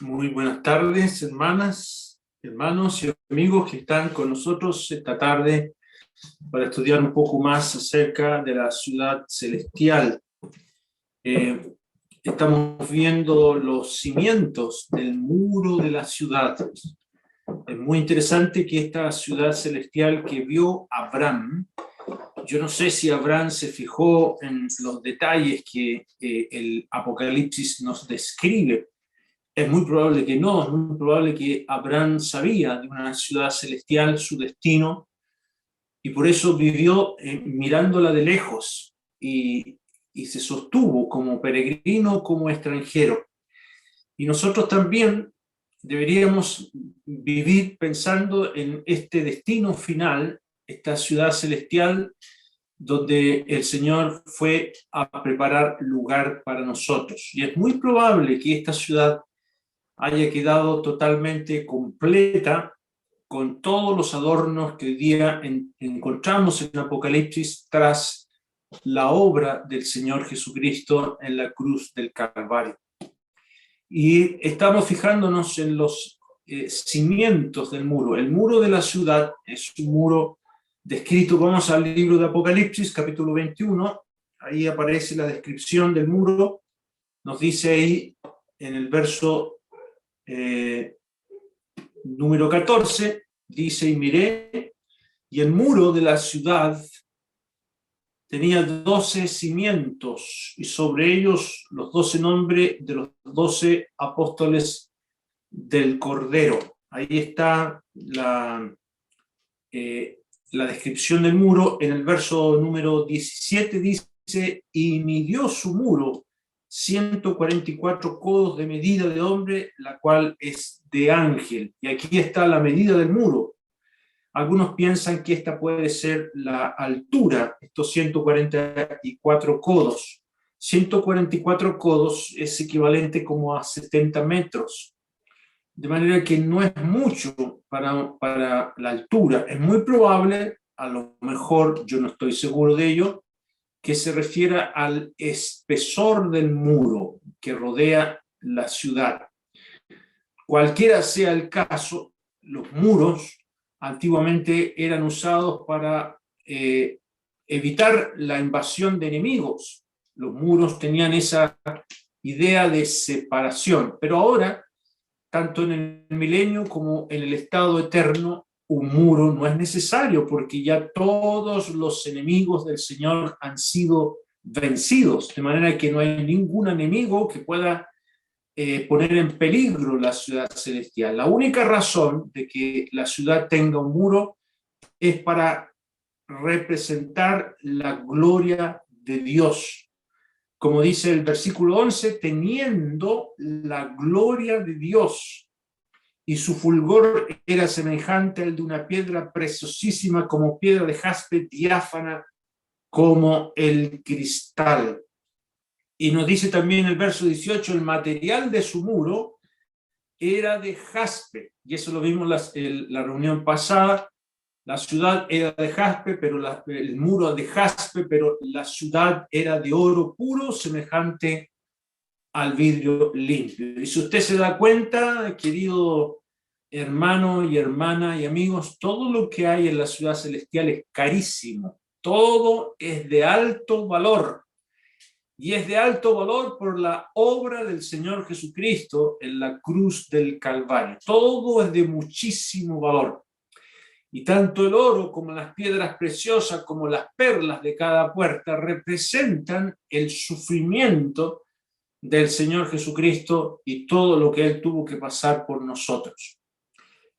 Muy buenas tardes, hermanas, hermanos y amigos que están con nosotros esta tarde para estudiar un poco más acerca de la ciudad celestial. Estamos viendo los cimientos del muro de la ciudad. Es muy interesante que esta ciudad celestial que vio Abraham, yo no sé si Abraham se fijó en los detalles que el Apocalipsis nos describe. Es muy probable que no, es muy probable que Abraham sabía de una ciudad celestial, su destino, y por eso vivió mirándola de lejos y se sostuvo como peregrino, como extranjero. Y nosotros también deberíamos vivir pensando en este destino final, esta ciudad celestial, donde el Señor fue a preparar lugar para nosotros. Y es muy probable que esta ciudad haya quedado totalmente completa con todos los adornos que hoy día encontramos en Apocalipsis tras la obra del Señor Jesucristo en la cruz del Calvario. Y estamos fijándonos en los cimientos del muro. El muro de la ciudad es un muro descrito, vamos al libro de Apocalipsis, capítulo 21, ahí aparece la descripción del muro, nos dice ahí en el verso número 14, dice: y miré, y el muro de la ciudad tenía 12 cimientos, y sobre ellos los 12 nombres de los 12 apóstoles del Cordero. Ahí está la descripción del muro. En el verso número 17 dice: y midió su muro 144 codos de medida de hombre, la cual es de ángel. Y aquí está la medida del muro. Algunos piensan que esta puede ser la altura, estos 144 codos. 144 codos es equivalente como a 70 metros. De manera que no es mucho para la altura. Es muy probable, a lo mejor, yo no estoy seguro de ello, que se refiera al espesor del muro que rodea la ciudad. Cualquiera sea el caso, los muros antiguamente eran usados para evitar la invasión de enemigos. Los muros tenían esa idea de separación, pero ahora, tanto en el milenio como en el estado eterno, un muro no es necesario porque ya todos los enemigos del Señor han sido vencidos, de manera que no hay ningún enemigo que pueda poner en peligro la ciudad celestial. La única razón de que la ciudad tenga un muro es para representar la gloria de Dios. Como dice el versículo 11, teniendo la gloria de Dios, y su fulgor era semejante al de una piedra preciosísima, como piedra de jaspe, diáfana como el cristal. Y nos dice también el verso 18, el material de su muro era de jaspe, y eso lo vimos la reunión pasada. La ciudad era de jaspe, pero el muro de jaspe, pero la ciudad era de oro puro, semejante al vidrio limpio. Y si usted se da cuenta, querido hermano y hermana y amigos, todo lo que hay en la ciudad celestial es carísimo, todo es de alto valor, y es de alto valor por la obra del Señor Jesucristo en la cruz del Calvario. Todo es de muchísimo valor. Y tanto el oro como las piedras preciosas como las perlas de cada puerta representan el sufrimiento del Señor Jesucristo y todo lo que Él tuvo que pasar por nosotros.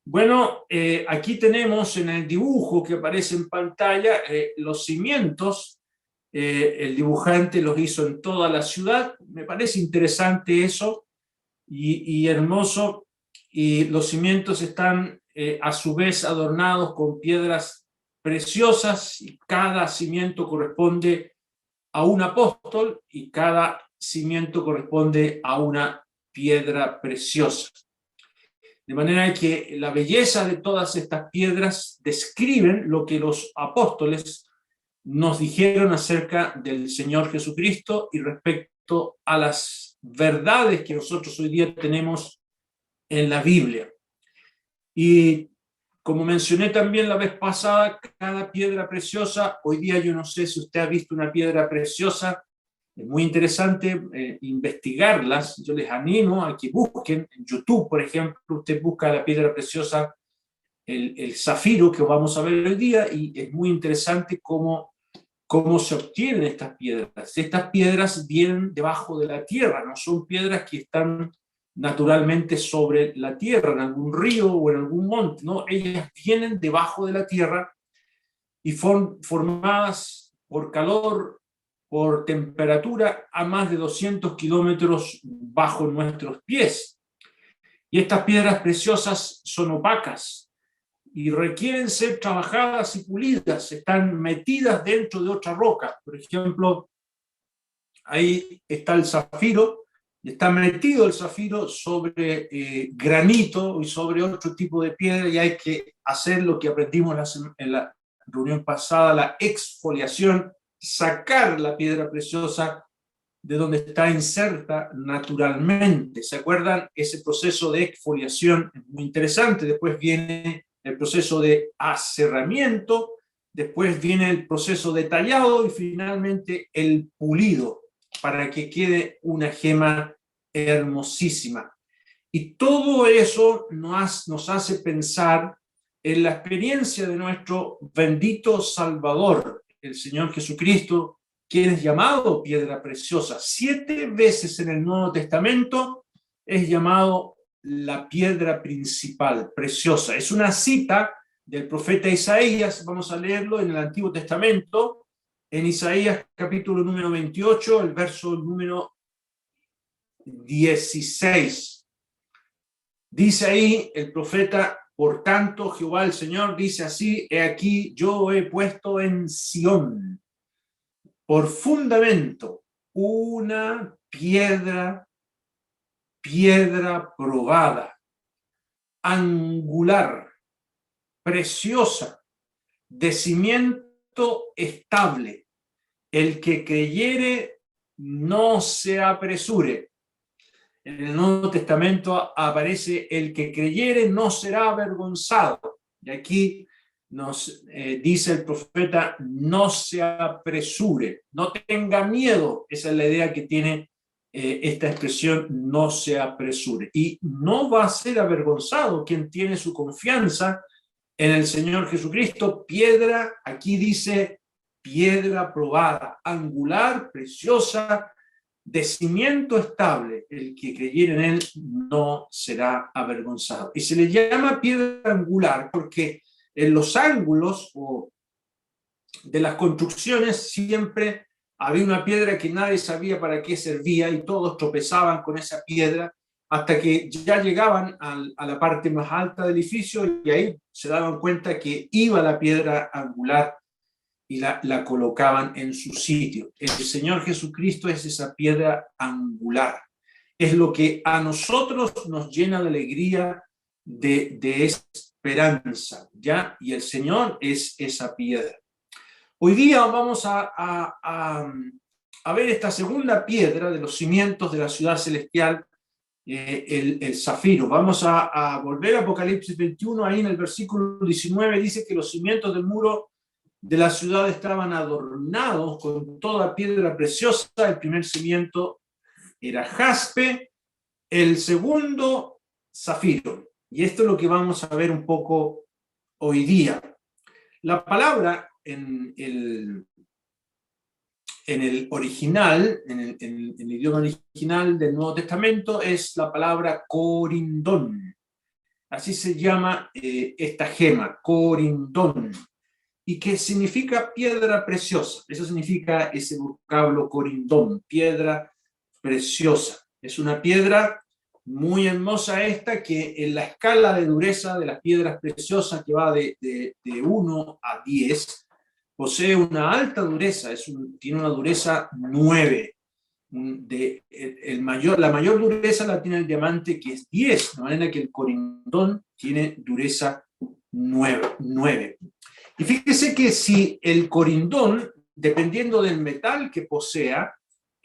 Bueno, aquí tenemos en el dibujo que aparece en pantalla los cimientos. El dibujante los hizo en toda la ciudad. Me parece interesante eso y hermoso. Y los cimientos están a su vez adornados con piedras preciosas, y cada cimiento corresponde a un apóstol y cada cimiento corresponde a una piedra preciosa. De manera que la belleza de todas estas piedras describen lo que los apóstoles nos dijeron acerca del Señor Jesucristo y respecto a las verdades que nosotros hoy día tenemos en la Biblia. Y como mencioné también la vez pasada, cada piedra preciosa, hoy día yo no sé si usted ha visto una piedra preciosa, es muy interesante investigarlas. Yo les animo a que busquen en YouTube, por ejemplo, usted busca la piedra preciosa, el zafiro que vamos a ver hoy día, y es muy interesante cómo se obtienen estas piedras. Estas piedras vienen debajo de la tierra, no son piedras que están naturalmente sobre la tierra, en algún río o en algún monte, ¿no? Ellas vienen debajo de la tierra y formadas por calor, por temperatura, a más de 200 kilómetros bajo nuestros pies. Y estas piedras preciosas son opacas y requieren ser trabajadas y pulidas, están metidas dentro de otra roca. Por ejemplo, ahí está el zafiro, está metido el zafiro sobre granito y sobre otro tipo de piedra, y hay que hacer lo que aprendimos en la reunión pasada, la exfoliación, sacar la piedra preciosa de donde está inserta naturalmente. ¿Se acuerdan? Ese proceso de exfoliación es muy interesante. Después viene el proceso de aserramiento, después viene el proceso de tallado y finalmente el pulido, para que quede una gema hermosísima. Y todo eso nos hace pensar en la experiencia de nuestro bendito Salvador, el Señor Jesucristo, quien es llamado piedra preciosa. 7 veces en el Nuevo Testamento es llamado la piedra principal, preciosa. Es una cita del profeta Isaías, vamos a leerlo en el Antiguo Testamento, en Isaías capítulo número 28, el verso número 16. Dice ahí el profeta: por tanto, Jehová el Señor dice así: he aquí, yo he puesto en Sión por fundamento una piedra probada, angular, preciosa, de cimiento estable. El que creyere no se apresure. En el Nuevo Testamento aparece: el que creyere no será avergonzado. Y aquí nos dice el profeta: no se apresure, no tenga miedo. Esa es la idea que tiene esta expresión, no se apresure. Y no va a ser avergonzado quien tiene su confianza en el Señor Jesucristo. Piedra, aquí dice piedra probada, angular, preciosa, de cimiento estable. El que creyere en él no será avergonzado. Y se le llama piedra angular porque en los ángulos de las construcciones siempre había una piedra que nadie sabía para qué servía y todos tropezaban con esa piedra hasta que ya llegaban a la parte más alta del edificio, y ahí se daban cuenta que iba la piedra angular y la colocaban en su sitio. El Señor Jesucristo es esa piedra angular. Es lo que a nosotros nos llena de alegría, de esperanza, ¿ya? Y el Señor es esa piedra. Hoy día vamos a ver esta segunda piedra de los cimientos de la ciudad celestial, el zafiro. Vamos a volver a Apocalipsis 21, ahí en el versículo 19 dice que los cimientos del muro de la ciudad estaban adornados con toda piedra preciosa. El primer cimiento era jaspe, el segundo zafiro. Y esto es lo que vamos a ver un poco hoy día. La palabra en el original, en el idioma original del Nuevo Testamento, es la palabra corindón. Así se llama esta gema, corindón. Y que significa piedra preciosa. Eso significa ese vocablo corindón, piedra preciosa. Es una piedra muy hermosa esta, que en la escala de dureza de las piedras preciosas, que va de 1 a 10, posee una alta dureza, tiene una dureza 9. La mayor dureza la tiene el diamante, que es 10, de manera que el corindón tiene dureza 9. Y fíjese que si el corindón, dependiendo del metal que posea,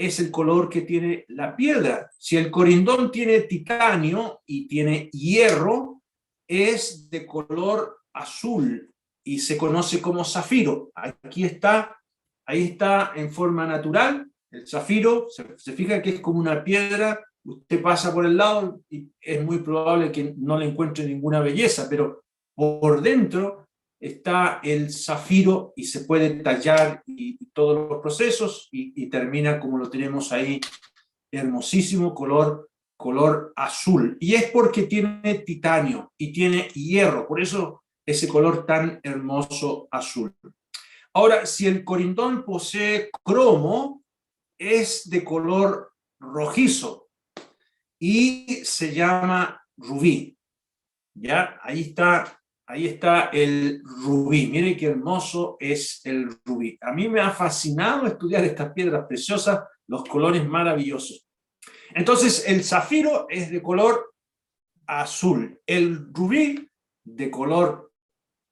es el color que tiene la piedra. Si el corindón tiene titanio y tiene hierro, es de color azul y se conoce como zafiro. Aquí está, ahí está en forma natural. El zafiro, se fija que es como una piedra, usted pasa por el lado y es muy probable que no le encuentre ninguna belleza, pero por dentro está el zafiro y se puede tallar y todos los procesos y termina como lo tenemos ahí, hermosísimo color azul. Y es porque tiene titanio y tiene hierro, por eso ese color tan hermoso azul. Ahora, si el corindón posee cromo, es de color rojizo y se llama rubí. ¿Ya? Ahí está el rubí. Miren qué hermoso es el rubí. A mí me ha fascinado estudiar estas piedras preciosas, los colores maravillosos. Entonces, el zafiro es de color azul, el rubí de color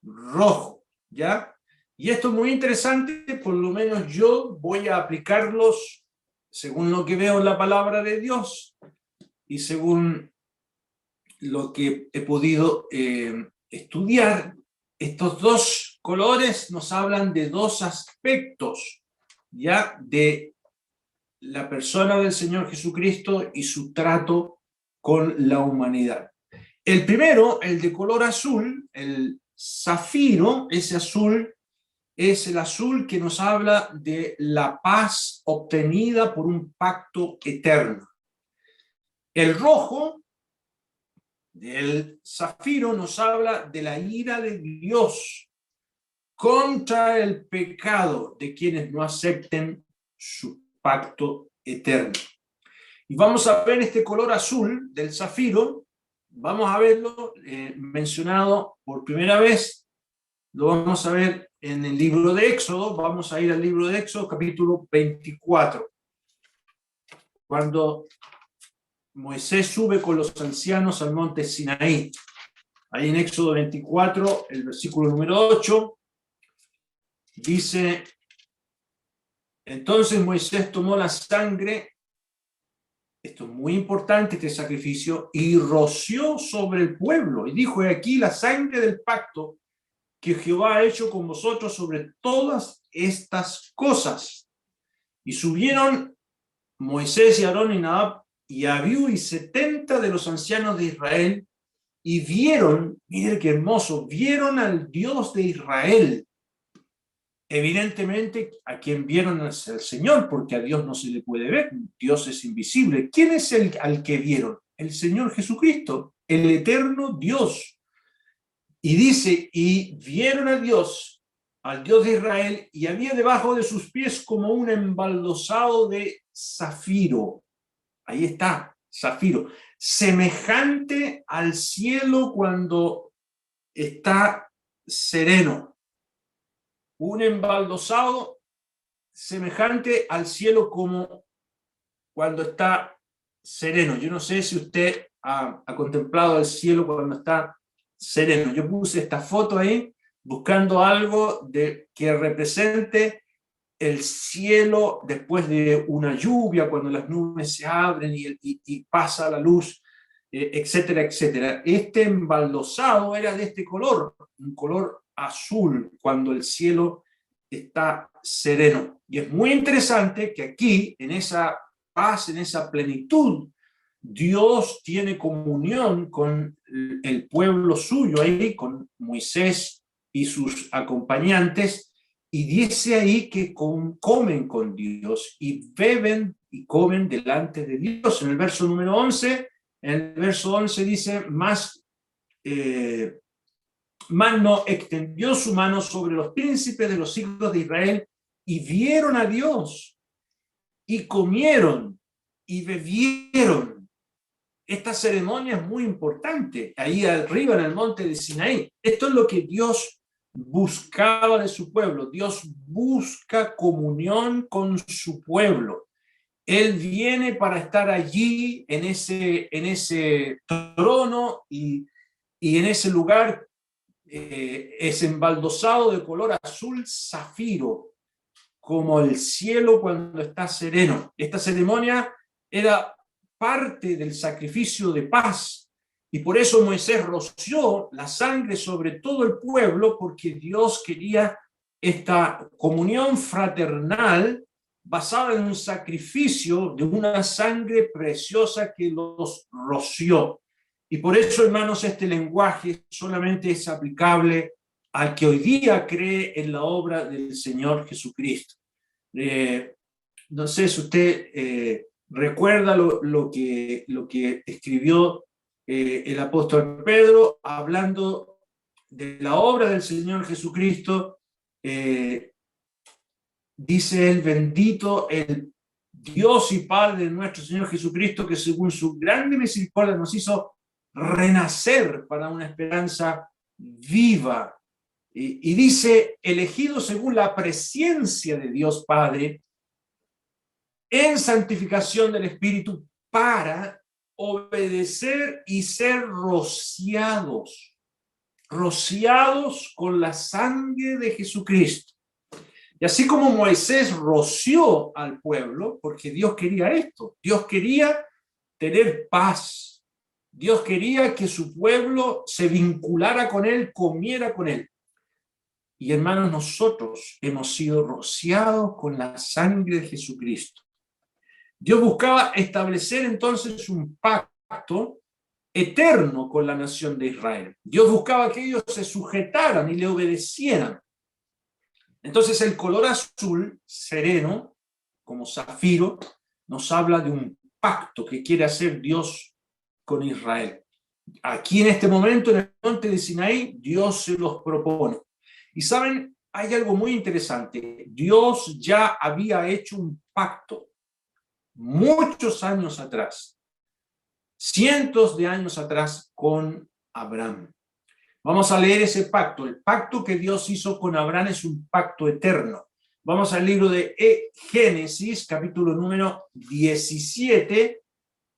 rojo, ¿ya? Y esto es muy interesante, por lo menos yo voy a aplicarlos según lo que veo en la palabra de Dios y según lo que he podido estudiar. Estos dos colores nos hablan de dos aspectos, ¿ya? De la persona del Señor Jesucristo y su trato con la humanidad. El primero, el de color azul, el zafiro, ese azul es el azul que nos habla de la paz obtenida por un pacto eterno. El rojo del zafiro nos habla de la ira de Dios contra el pecado de quienes no acepten su pacto eterno. Y vamos a ver este color azul del zafiro, vamos a verlo mencionado por primera vez, lo vamos a ver en el libro de Éxodo, vamos a ir al libro de Éxodo, capítulo 24, cuando Moisés sube con los ancianos al monte Sinaí. Ahí en Éxodo 24, el versículo número 8, dice: entonces Moisés tomó la sangre, esto es muy importante, este sacrificio, y roció sobre el pueblo, y dijo: he aquí la sangre del pacto que Jehová ha hecho con vosotros sobre todas estas cosas. Y subieron Moisés y Aarón y Nadab y Abiú y 70 de los ancianos de Israel, y vieron, miren qué hermoso, vieron al Dios de Israel. Evidentemente, a quien vieron es el Señor, porque a Dios no se le puede ver, Dios es invisible. ¿Quién es al que vieron? El Señor Jesucristo, el eterno Dios. Y dice, y vieron a Dios, al Dios de Israel, y había debajo de sus pies como un embaldosado de zafiro. Ahí está, zafiro, semejante al cielo cuando está sereno. Un embaldosado semejante al cielo como cuando está sereno. Yo no sé si usted ha contemplado el cielo cuando está sereno. Yo puse esta foto ahí buscando algo que represente el cielo después de una lluvia, cuando las nubes se abren y pasa la luz, etcétera, etcétera. Este embaldosado era de este color, un color azul, cuando el cielo está sereno. Y es muy interesante que aquí, en esa paz, en esa plenitud, Dios tiene comunión con el pueblo suyo ahí, con Moisés y sus acompañantes, y dice ahí que comen con Dios y beben y comen delante de Dios. En el verso número 11, dice, más no extendió su mano sobre los príncipes de los hijos de Israel y vieron a Dios y comieron y bebieron. Esta ceremonia es muy importante, ahí arriba en el monte de Sinaí. Esto es lo que Dios buscaba de su pueblo. Dios busca comunión con su pueblo. Él viene para estar allí en ese trono y en ese lugar es embaldosado de color azul zafiro, como el cielo cuando está sereno. Esta ceremonia era parte del sacrificio de paz, y por eso Moisés roció la sangre sobre todo el pueblo, porque Dios quería esta comunión fraternal basada en un sacrificio de una sangre preciosa que los roció. Y por eso, hermanos, este lenguaje solamente es aplicable al que hoy día cree en la obra del Señor Jesucristo. No sé si usted recuerda lo que escribió el apóstol Pedro hablando de la obra del Señor Jesucristo. Dice él: bendito el Dios y Padre de nuestro Señor Jesucristo, que según su grande misericordia nos hizo renacer para una esperanza viva. Y dice: elegido según la presciencia de Dios Padre, en santificación del Espíritu, para obedecer y ser rociados con la sangre de Jesucristo. Y así como Moisés roció al pueblo, porque Dios quería esto, Dios quería tener paz, Dios quería que su pueblo se vinculara con él, comiera con él. Y hermanos, nosotros hemos sido rociados con la sangre de Jesucristo. Dios buscaba establecer entonces un pacto eterno con la nación de Israel. Dios buscaba que ellos se sujetaran y le obedecieran. Entonces el color azul sereno, como zafiro, nos habla de un pacto que quiere hacer Dios con Israel. Aquí en este momento, en el monte de Sinaí, Dios se los propone. Y saben, hay algo muy interesante. Dios ya había hecho un pacto muchos años atrás, cientos de años atrás, con Abraham. Vamos a leer ese pacto. El pacto que Dios hizo con Abraham es un pacto eterno. Vamos al libro de Génesis, capítulo número 17,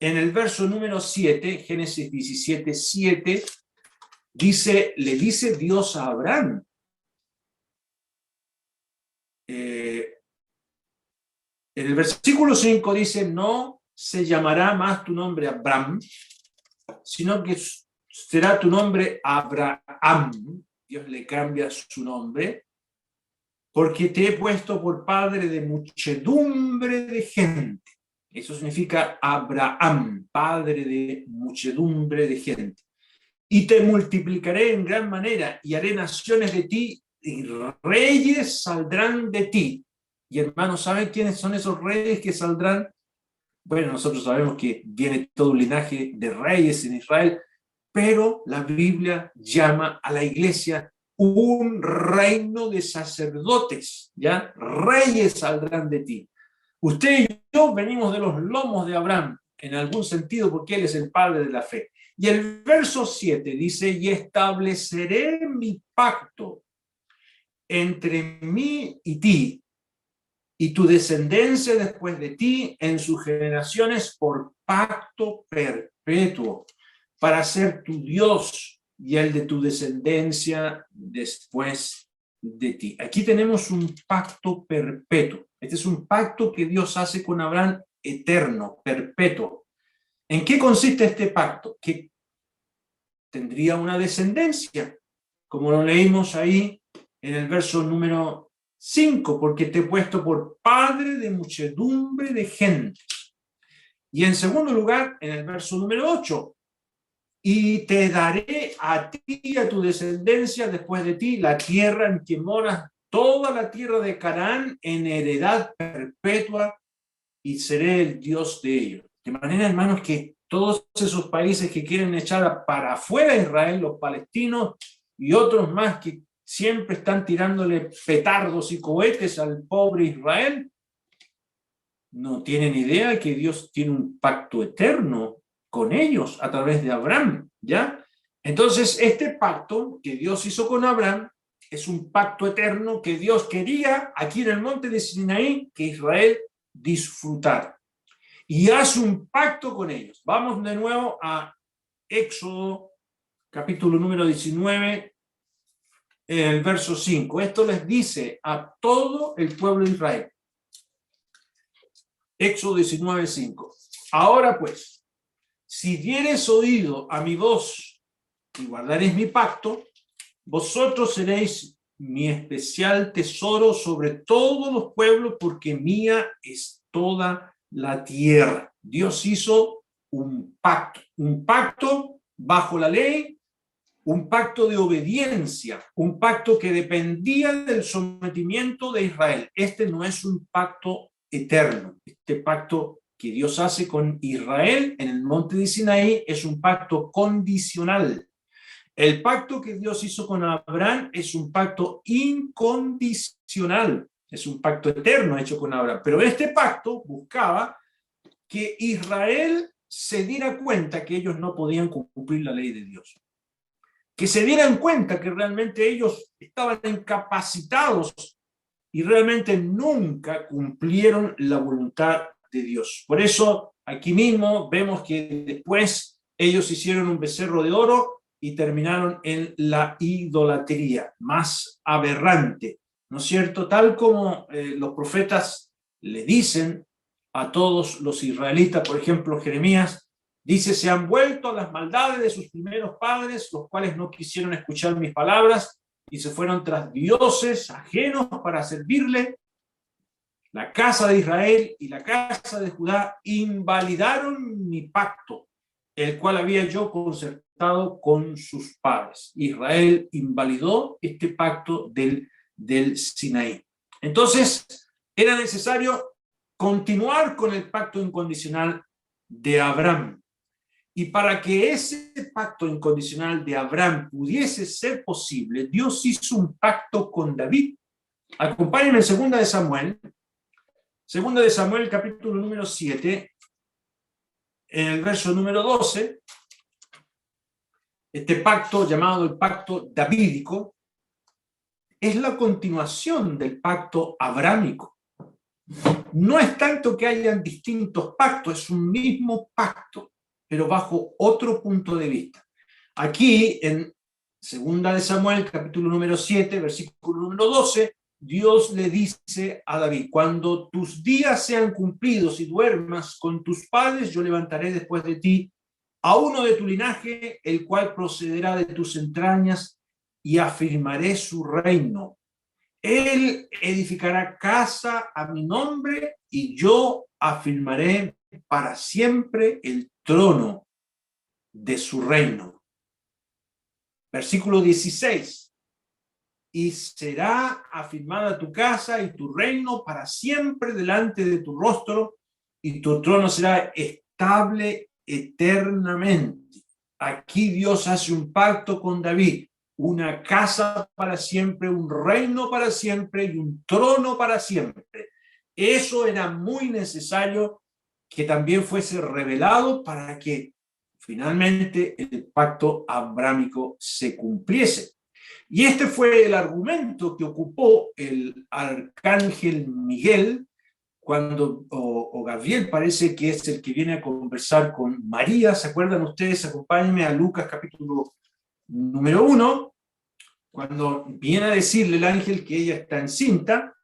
en el verso número 7, Génesis 17, 7, le dice Dios a Abraham, en el versículo 5 dice: no se llamará más tu nombre Abraham, sino que será tu nombre Abraham. Dios le cambia su nombre, porque te he puesto por padre de muchedumbre de gente. Eso significa Abraham, padre de muchedumbre de gente. Y te multiplicaré en gran manera, y haré naciones de ti, y reyes saldrán de ti. Y hermanos, ¿saben quiénes son esos reyes que saldrán? Bueno, nosotros sabemos que viene todo un linaje de reyes en Israel, pero la Biblia llama a la iglesia un reino de sacerdotes, ¿ya? Reyes saldrán de ti. Usted y yo venimos de los lomos de Abraham, en algún sentido, porque él es el padre de la fe. Y el verso 7 dice: y estableceré mi pacto entre mí y ti, y tu descendencia después de ti en sus generaciones, por pacto perpetuo, para ser tu Dios y el de tu descendencia después de ti. Aquí tenemos un pacto perpetuo. Este es un pacto que Dios hace con Abraham, eterno, perpetuo. ¿En qué consiste este pacto? Que tendría una descendencia, como lo leímos ahí en el verso número 5, porque te he puesto por padre de muchedumbre de gente. Y en segundo lugar, en el verso número 8, y te daré a ti y a tu descendencia después de ti la tierra en que moras, toda la tierra de Canaán, en heredad perpetua, y seré el Dios de ellos. De manera, hermanos, que todos esos países que quieren echar para afuera a Israel, los palestinos y otros más que siempre están tirándole petardos y cohetes al pobre Israel, no tienen idea que Dios tiene un pacto eterno con ellos a través de Abraham, ¿ya? Entonces, este pacto que Dios hizo con Abraham es un pacto eterno que Dios quería aquí en el monte de Sinaí que Israel disfrutara. Y hace un pacto con ellos. Vamos de nuevo a Éxodo, capítulo número 19, en el verso 5. Esto les dice a todo el pueblo de Israel. Éxodo 19, 5. Ahora pues, si diereis oído a mi voz y guardaréis mi pacto, vosotros seréis mi especial tesoro sobre todos los pueblos, porque mía es toda la tierra. Dios hizo un pacto bajo la ley, un pacto de obediencia, un pacto que dependía del sometimiento de Israel. Este no es un pacto eterno. Este pacto que Dios hace con Israel en el monte de Sinaí es un pacto condicional. El pacto que Dios hizo con Abraham es un pacto incondicional, es un pacto eterno hecho con Abraham. Pero este pacto buscaba que Israel se diera cuenta que ellos no podían cumplir la ley de Dios, que se dieran cuenta que realmente ellos estaban incapacitados y realmente nunca cumplieron la voluntad de Dios. Por eso aquí mismo vemos que después ellos hicieron un becerro de oro y terminaron en la idolatría más aberrante, ¿no es cierto? Tal como los profetas le dicen a todos los israelitas, por ejemplo, Jeremías, dice, se han vuelto a las maldades de sus primeros padres, los cuales no quisieron escuchar mis palabras y se fueron tras dioses ajenos para servirle. La casa de Israel y la casa de Judá invalidaron mi pacto, el cual había yo concertado con sus padres. Israel invalidó este pacto del Sinaí. Entonces, era necesario continuar con el pacto incondicional de Abraham. Y para que ese pacto incondicional de Abraham pudiese ser posible, Dios hizo un pacto con David. Acompáñenme en 2 de Samuel, capítulo número 7, en el verso número 12, este pacto llamado el pacto davídico es la continuación del pacto abrámico. No es tanto que hayan distintos pactos, es un mismo pacto, pero bajo otro punto de vista. Aquí, en 2 de Samuel, capítulo número 7, versículo número 12, Dios le dice a David, cuando tus días sean cumplidos y duermas con tus padres, yo levantaré después de ti a uno de tu linaje, el cual procederá de tus entrañas, y afirmaré su reino. Él edificará casa a mi nombre, y yo afirmaré para siempre el trono de su reino. Versículo 16. Y será afirmada tu casa y tu reino para siempre delante de tu rostro, y tu trono será estable eternamente. Aquí Dios hace un pacto con David, una casa para siempre, un reino para siempre y un trono para siempre. Eso era muy necesario que también fuese revelado para que finalmente el pacto abrámico se cumpliese. Y este fue el argumento que ocupó el arcángel Miguel cuando, o Gabriel parece que es el que viene a conversar con María. ¿Se acuerdan ustedes? Acompáñenme a Lucas capítulo número 1, cuando viene a decirle el ángel que ella está encinta.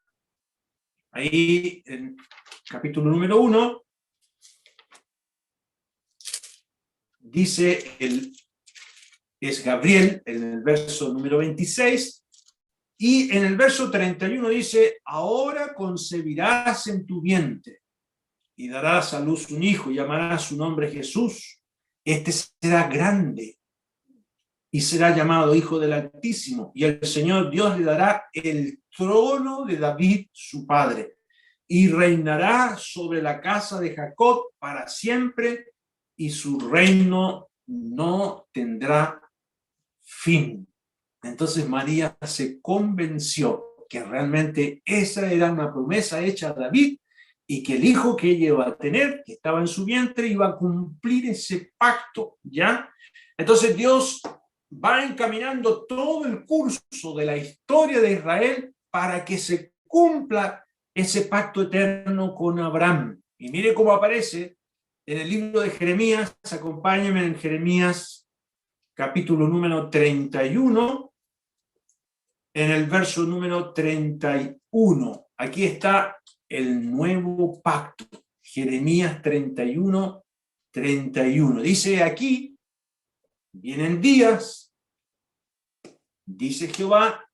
Ahí en capítulo número 1 dice es Gabriel en el verso número 26, y en el verso 31 dice, ahora concebirás en tu vientre y darás a luz un hijo y llamarás su nombre Jesús. Este será grande y será llamado Hijo del Altísimo, y el Señor Dios le dará el trono de David su padre, y reinará sobre la casa de Jacob para siempre, y su reino no tendrá fin. Entonces María se convenció que realmente esa era una promesa hecha a David y que el hijo que ella iba a tener, que estaba en su vientre, iba a cumplir ese pacto, ¿ya? Entonces Dios va encaminando todo el curso de la historia de Israel para que se cumpla ese pacto eterno con Abraham. Y mire cómo aparece en el libro de Jeremías. Acompáñenme en Jeremías capítulo número 31, en el verso número 31. Aquí está el nuevo pacto. Jeremías 31, 31. Dice aquí, vienen días, dice Jehová,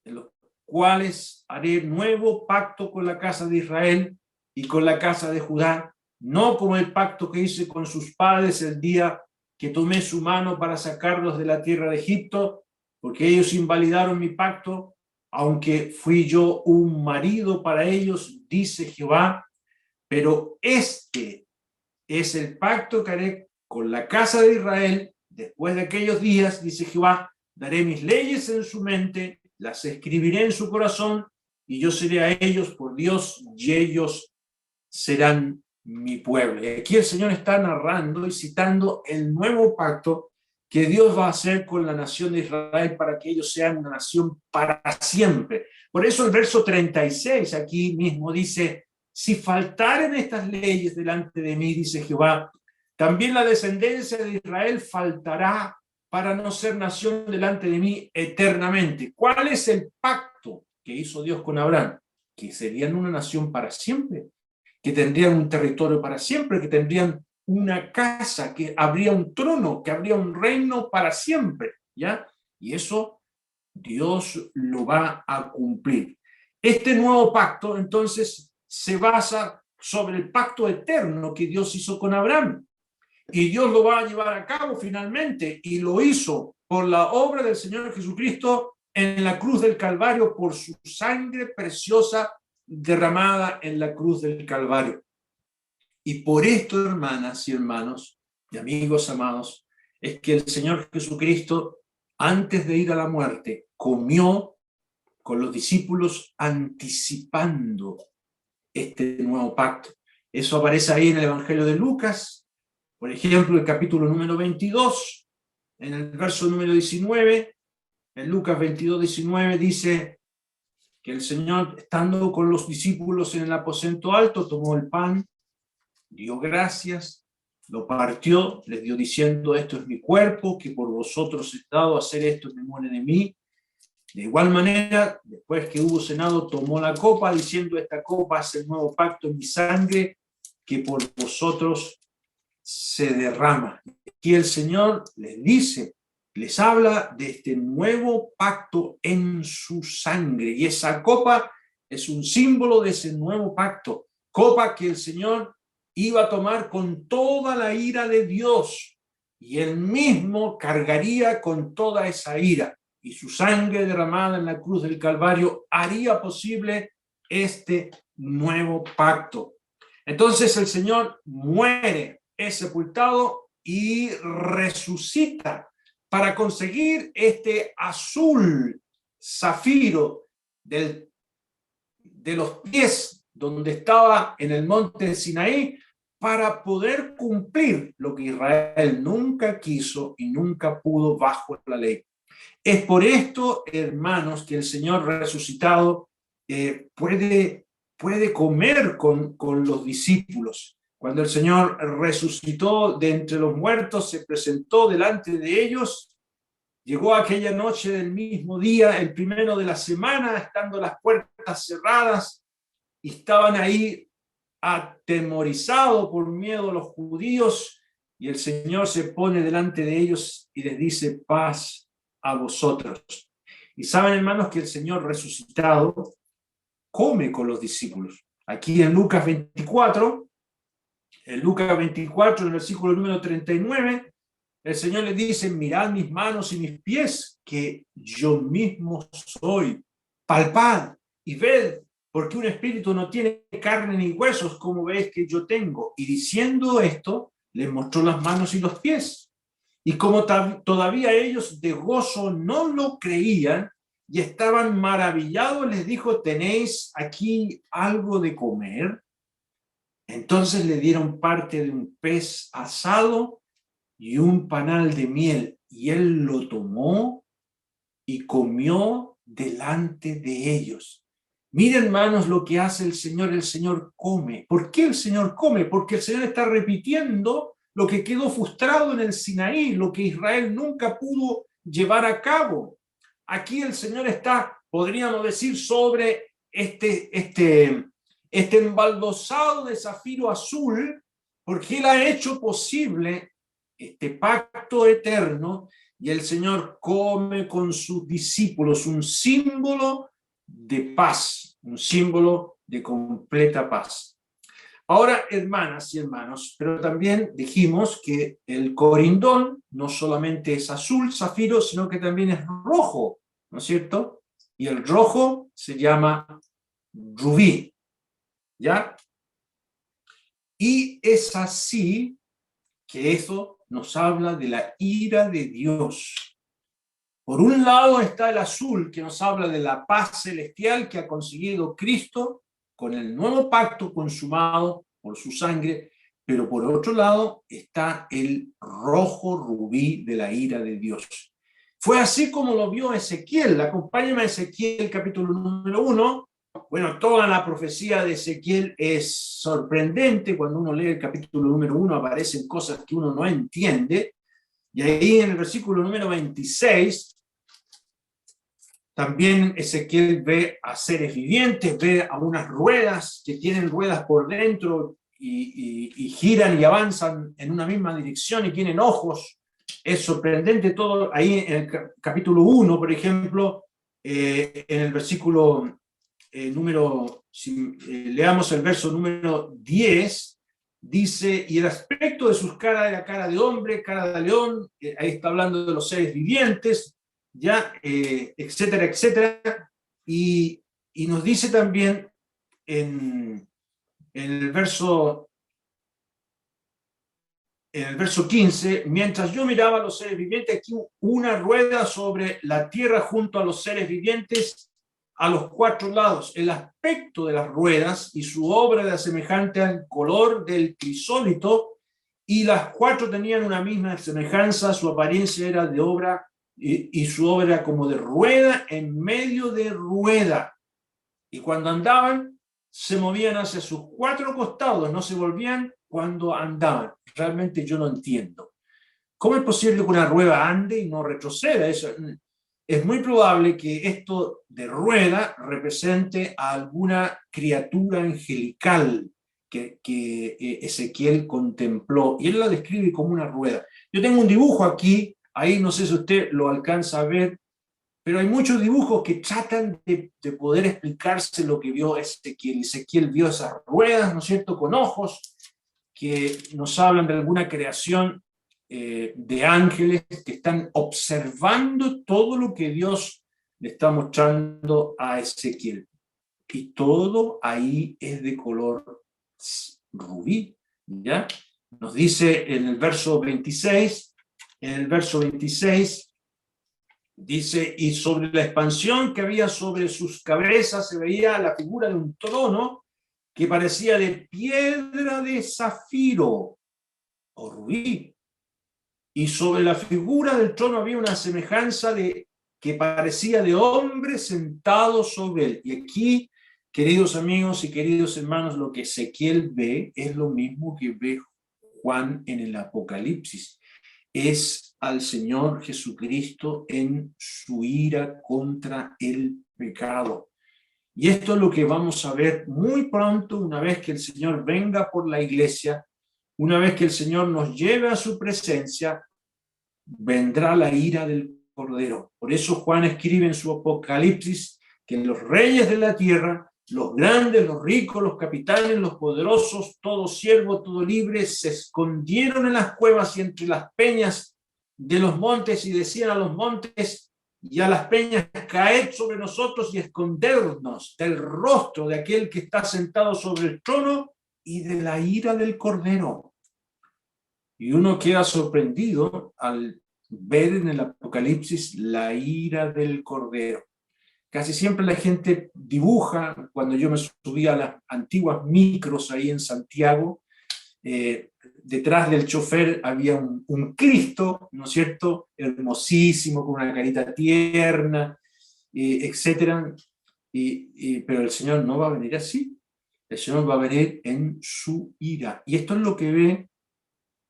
en los cuales haré nuevo pacto con la casa de Israel y con la casa de Judá, no como el pacto que hice con sus padres el día que tomé su mano para sacarlos de la tierra de Egipto, porque ellos invalidaron mi pacto, aunque fui yo un marido para ellos, dice Jehová, pero este es el pacto que haré con la casa de Israel después de aquellos días, dice Jehová, daré mis leyes en su mente, las escribiré en su corazón, y yo seré a ellos por Dios, y ellos serán mi pueblo. Y aquí el Señor está narrando y citando el nuevo pacto que Dios va a hacer con la nación de Israel para que ellos sean una nación para siempre. Por eso el verso 36 aquí mismo dice, si faltaren estas leyes delante de mí, dice Jehová, también la descendencia de Israel faltará para no ser nación delante de mí eternamente. ¿Cuál es el pacto que hizo Dios con Abraham? Que serían una nación para siempre, que tendrían un territorio para siempre, que tendrían una casa, que habría un trono, que habría un reino para siempre, ¿ya? Y eso Dios lo va a cumplir. Este nuevo pacto, entonces, se basa sobre el pacto eterno que Dios hizo con Abraham. Y Dios lo va a llevar a cabo finalmente, y lo hizo por la obra del Señor Jesucristo en la cruz del Calvario, por su sangre preciosa derramada en la cruz del Calvario. Y por esto, hermanas y hermanos, y amigos amados, es que el Señor Jesucristo, antes de ir a la muerte, comió con los discípulos anticipando este nuevo pacto. Eso aparece ahí en el Evangelio de Lucas, por ejemplo, el capítulo número 22, en el verso número 19, en Lucas 22, 19, dice que el Señor, estando con los discípulos en el aposento alto, tomó el pan, dio gracias, lo partió, les dio diciendo, esto es mi cuerpo, que por vosotros he dado a hacer esto en memoria de mí. De igual manera, después que hubo cenado, tomó la copa, diciendo, esta copa es el nuevo pacto en mi sangre, que por vosotros se derrama. Aquí el Señor les dice, les habla de este nuevo pacto en su sangre, y esa copa es un símbolo de ese nuevo pacto, copa que el Señor iba a tomar con toda la ira de Dios, y él mismo cargaría con toda esa ira, y su sangre derramada en la cruz del Calvario haría posible este nuevo pacto. Entonces el Señor muere, es sepultado y resucita para conseguir este azul zafiro de los pies donde estaba en el monte Sinaí, para poder cumplir lo que Israel nunca quiso y nunca pudo bajo la ley. Es por esto, hermanos, que el Señor resucitado puede comer con los discípulos. Cuando el Señor resucitó de entre los muertos, se presentó delante de ellos, llegó aquella noche del mismo día, el primero de la semana, estando las puertas cerradas, y estaban ahí atemorizados por miedo a los judíos, y el Señor se pone delante de ellos y les dice, paz a vosotros. Y saben, hermanos, que el Señor resucitado come con los discípulos. Aquí en Lucas 24, en el versículo número 39, el Señor les dice, mirad mis manos y mis pies, que yo mismo soy. Palpad y ved, porque un espíritu no tiene carne ni huesos, como veis que yo tengo. Y diciendo esto, les mostró las manos y los pies. Y como todavía ellos de gozo no lo creían y estaban maravillados, les dijo, ¿tenéis aquí algo de comer? Entonces le dieron parte de un pez asado y un panal de miel, y él lo tomó y comió delante de ellos. Miren, hermanos, lo que hace el Señor come. ¿Por qué el Señor come? Porque el Señor está repitiendo lo que quedó frustrado en el Sinaí, lo que Israel nunca pudo llevar a cabo. Aquí el Señor está, podríamos decir, sobre este embaldosado de zafiro azul, porque Él ha hecho posible este pacto eterno, y el Señor come con sus discípulos, un símbolo de paz, un símbolo de completa paz. Ahora, hermanas y hermanos, pero también dijimos que el corindón no solamente es azul, zafiro, sino que también es rojo, ¿no es cierto? Y el rojo se llama rubí, ¿ya? Y es así que eso nos habla de la ira de Dios. Por un lado está el azul, que nos habla de la paz celestial que ha conseguido Cristo con el nuevo pacto consumado por su sangre, pero por otro lado está el rojo rubí de la ira de Dios. Fue así como lo vio Ezequiel. Acompáñame a Ezequiel capítulo número 1. Bueno, toda la profecía de Ezequiel es sorprendente. Cuando uno lee el capítulo número 1 aparecen cosas que uno no entiende. Y ahí en el versículo número 26, también Ezequiel ve a seres vivientes, ve a unas ruedas que tienen ruedas por dentro y giran y avanzan en una misma dirección y tienen ojos. Es sorprendente todo. Ahí en el capítulo 1, por ejemplo, en el versículo leamos el verso número 10, dice, y el aspecto de sus caras era cara de hombre, cara de león, ahí está hablando de los seres vivientes, ya, etcétera, etcétera, y nos dice también en el verso 15, mientras yo miraba a los seres vivientes, aquí una rueda sobre la tierra junto a los seres vivientes a los cuatro lados. El aspecto de las ruedas y su obra era semejante al color del crisólito, y las cuatro tenían una misma semejanza, su apariencia era de obra, y su obra era como de rueda en medio de rueda. Y cuando andaban, se movían hacia sus cuatro costados, no se volvían cuando andaban. Realmente yo no entiendo. ¿Cómo es posible que una rueda ande y no retroceda? Es muy probable que esto de rueda represente a alguna criatura angelical que Ezequiel contempló, y él la describe como una rueda. Yo tengo un dibujo aquí, ahí no sé si usted lo alcanza a ver, pero hay muchos dibujos que tratan de poder explicarse lo que vio Ezequiel. Ezequiel vio esas ruedas, ¿no es cierto?, con ojos que nos hablan de alguna creación de ángeles que están observando todo lo que Dios le está mostrando a Ezequiel. Y todo ahí es de color rubí, ¿ya? Nos dice en el verso 26, dice, y sobre la expansión que había sobre sus cabezas se veía la figura de un trono que parecía de piedra de zafiro o rubí. Y sobre la figura del trono había una semejanza que parecía de hombre sentado sobre él. Y aquí, queridos amigos y queridos hermanos, lo que Ezequiel ve es lo mismo que ve Juan en el Apocalipsis. Es al Señor Jesucristo en su ira contra el pecado. Y esto es lo que vamos a ver muy pronto, una vez que el Señor venga por la iglesia, una vez que el Señor nos lleve a su presencia, vendrá la ira del Cordero. Por eso Juan escribe en su Apocalipsis que los reyes de la tierra, los grandes, los ricos, los capitanes, los poderosos, todo siervo, todo libre, se escondieron en las cuevas y entre las peñas de los montes y decían a los montes y a las peñas, caed sobre nosotros y escondernos del rostro de aquel que está sentado sobre el trono y de la ira del Cordero. Y uno queda sorprendido al ver en el Apocalipsis la ira del Cordero. Casi siempre la gente dibuja, cuando yo me subía a las antiguas micros ahí en Santiago, detrás del chofer había un Cristo, ¿no es cierto?, hermosísimo, con una carita tierna, etc. Pero el Señor no va a venir así. El Señor va a venir en su ira. Y esto es lo que ve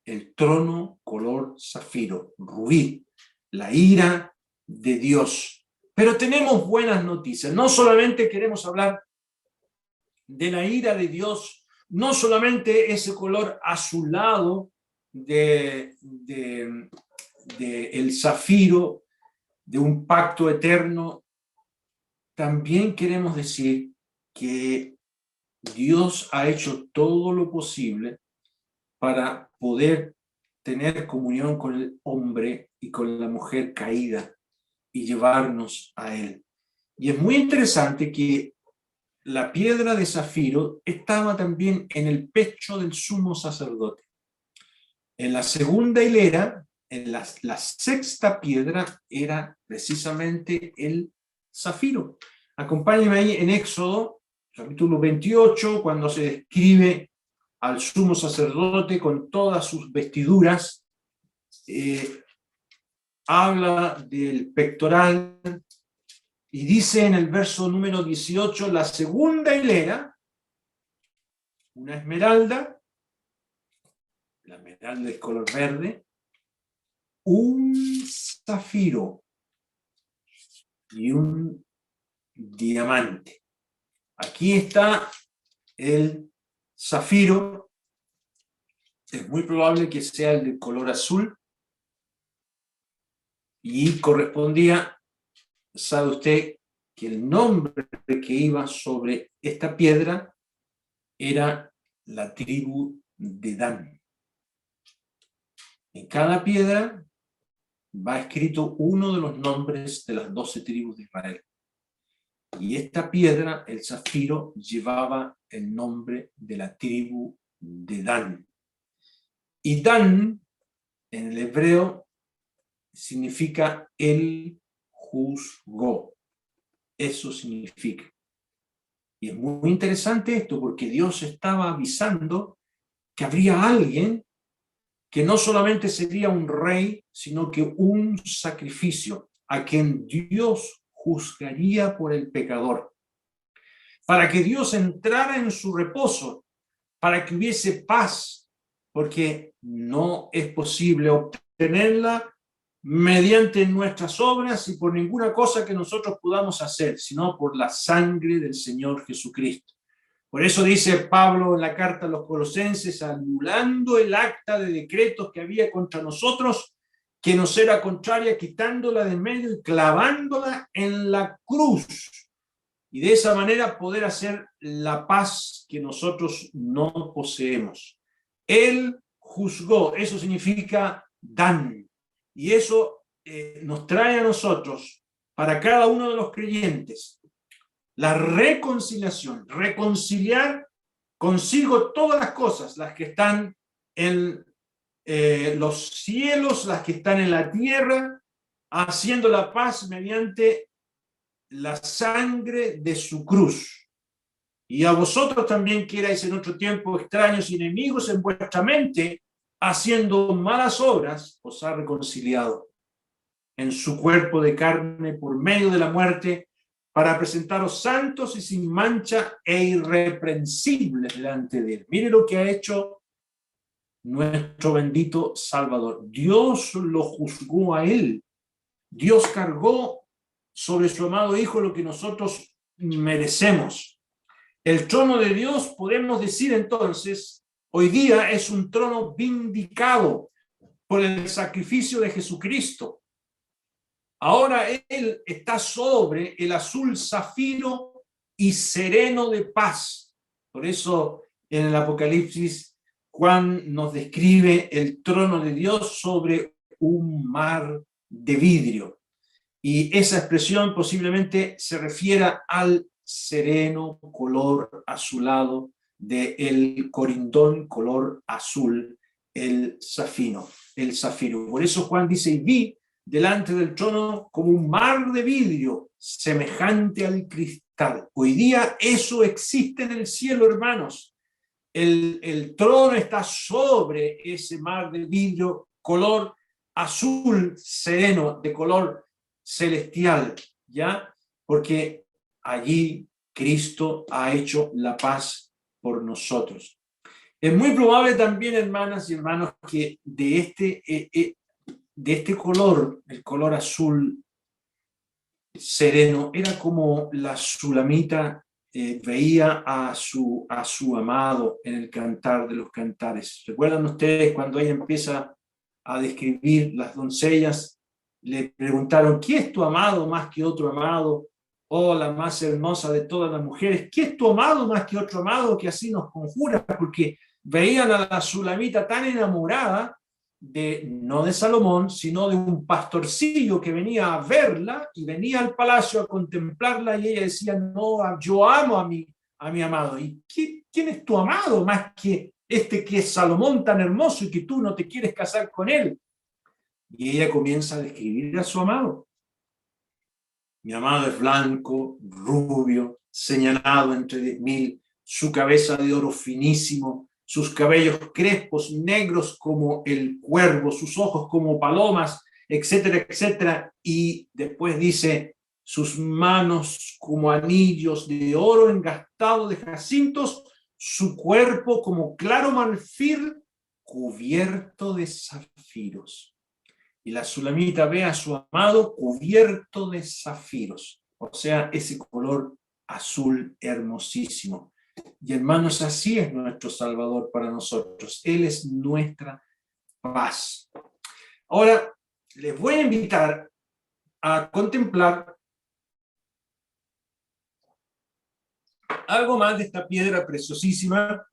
el trono color zafiro, rubí, la ira de Dios. Pero tenemos buenas noticias. No solamente queremos hablar de la ira de Dios, no solamente ese color azulado de el zafiro, de un pacto eterno. También queremos decir que Dios ha hecho todo lo posible para poder tener comunión con el hombre y con la mujer caída y llevarnos a Él. Y es muy interesante que la piedra de zafiro estaba también en el pecho del sumo sacerdote. En la segunda hilera, en la sexta piedra, era precisamente el zafiro. Acompáñenme ahí en Éxodo, capítulo 28, cuando se describe al sumo sacerdote con todas sus vestiduras. Habla del pectoral y dice en el verso número 18, la segunda hilera, una esmeralda, la esmeralda es color verde, un zafiro y un diamante. Aquí está el zafiro, es muy probable que sea el de color azul y correspondía, sabe usted, que el nombre que iba sobre esta piedra era la tribu de Dan. En cada piedra va escrito uno de los nombres de las 12 tribus de Israel. Y esta piedra, el zafiro, llevaba el nombre de la tribu de Dan. Y Dan, en el hebreo, significa él juzgó. Eso significa. Y es muy interesante esto, porque Dios estaba avisando que habría alguien que no solamente sería un rey, sino que un sacrificio, a quien Dios juzgaría por el pecador. Para que Dios entrara en su reposo, para que hubiese paz, porque no es posible obtenerla mediante nuestras obras y por ninguna cosa que nosotros podamos hacer, sino por la sangre del Señor Jesucristo. Por eso dice Pablo en la carta a los Colosenses, anulando el acta de decretos que había contra nosotros, que nos era contraria, quitándola de medio y clavándola en la cruz. Y de esa manera poder hacer la paz que nosotros no poseemos. Él juzgó, eso significa Dan. Y eso nos trae a nosotros, para cada uno de los creyentes, la reconciliación, reconciliar consigo todas las cosas, las que están en los cielos, las que están en la tierra, haciendo la paz mediante la sangre de su cruz. Y a vosotros también, que erais en otro tiempo extraños y enemigos en vuestra mente, haciendo malas obras, os ha reconciliado en su cuerpo de carne por medio de la muerte, para presentaros santos y sin mancha e irreprensibles delante de Él. Mire lo que ha hecho nuestro bendito Salvador. Dios lo juzgó a Él. Dios cargó sobre su amado Hijo lo que nosotros merecemos. El trono de Dios, podemos decir entonces, hoy día es un trono vindicado por el sacrificio de Jesucristo. Ahora Él está sobre el azul zafiro y sereno de paz. Por eso en el Apocalipsis Juan nos describe el trono de Dios sobre un mar de vidrio. Y esa expresión posiblemente se refiera al sereno color azulado del corindón color azul, el zafiro. Por eso Juan dice, y vi delante del trono como un mar de vidrio semejante al cristal. Hoy día eso existe en el cielo, hermanos. El trono está sobre ese mar de vidrio color azul sereno, de color celestial, ¿ya? Porque allí Cristo ha hecho la paz por nosotros. Es muy probable también, hermanas y hermanos, que de este color, el color azul sereno. Era como la Sulamita veía a su amado en el Cantar de los Cantares. ¿Recuerdan ustedes cuando ella empieza a describir las doncellas? Le preguntaron, ¿quién es tu amado más que otro amado? Oh, la más hermosa de todas las mujeres, ¿qué es tu amado más que otro amado que así nos conjura? Porque veían a la Sulamita tan enamorada no de Salomón, sino de un pastorcillo que venía a verla y venía al palacio a contemplarla, y ella decía, no, yo amo a mi amado. ¿Y quién es tu amado más que este que es Salomón tan hermoso y que tú no te quieres casar con él? Y ella comienza a describir a su amado. Mi amado es blanco, rubio, señalado entre 10.000, su cabeza de oro finísimo, sus cabellos crespos, negros como el cuervo, sus ojos como palomas, etcétera, etcétera. Y después dice, sus manos como anillos de oro engastado de jacintos, su cuerpo como claro marfil cubierto de zafiros. Y la Sulamita ve a su amado cubierto de zafiros, o sea, ese color azul hermosísimo. Y hermanos, así es nuestro Salvador para nosotros. Él es nuestra paz. Ahora, les voy a invitar a contemplar algo más de esta piedra preciosísima.